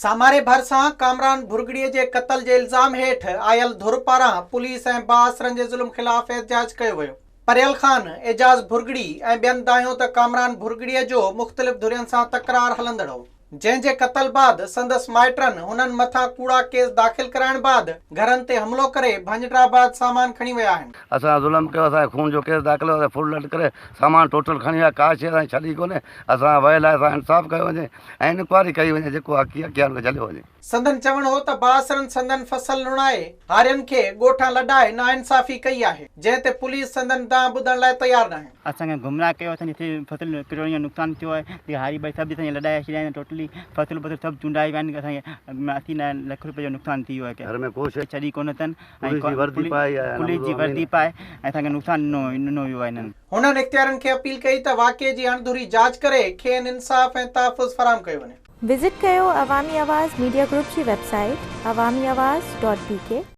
सामारे भरसां कामरान भुरगड़ीअ जे क़त्ल जे इल्ज़ाम हेठ आयल धुर पारां पुलिस ऐं बासरनि जे ज़ुल्म ख़िलाफ़ एहतजाज कयो वियो। परियल ख़ान, एजाज़ भुरगड़ी ऐं ॿियनि दाहियो त कामरान भुरगड़ीअ जो मुख़्तलिफ़ धुरियुनि सां तकरार हलंदड़ हो, जंहिंजे क़त्ल बाद संदसि माइटनि हुननि मथां कूड़ा केस दाख़िल कराइण बाद घरनि ते हमलो करे भंजड़ाबाद सामान खणी विया आहिनि। असां ज़ुल्म कयो, असांजे खून जो केस दाख़िल हो, फुल लट करे सामान टोटल खणी विया, का शइ असां छॾी कोन्हे। असां वयल आहे, असां इंसाफ़ कयो वञे ऐं इंक्वायरी कई वञे, जेको अॻियां झलियो वञे। संदन चवण हो त बासरनि संदन फसल लुणाए हारियुनि खे ॻोठां लॾाए नाइंसाफ़ी कई आहे, जंहिं ते पुलिस संदन दांह ॿुधण लाइ तयार न आहे। असांखे गुमराह कयो, असांजी फसल किरोड़ीअ जो नुक़सानु थियो आहे, हारी भई सभु असांखे लॾाए छॾिया आहिनि, टोटली फसल सभु चुंडाई विया आहिनि। असांखे 89 लख रुपए जो नुक़सानु थी वियो आहे, घर में कोशिशि छॾी कोन अथनि, पुलिस जी वर्दी पाए ऐं असांखे नुक़सानु ॾिनो वियो आहे हिननि। हुननि इख़्तियारनि खे अपील कई त वाक़िए जी अणधुरी जांच करे खेनि इंसाफ़ ऐं तहफ़ुज़ फराहम कयो वञे। विज़िट कयो अवामी आवाज़ मीडिया ग्रुप जी वेबसाइट awamiawaz.pk।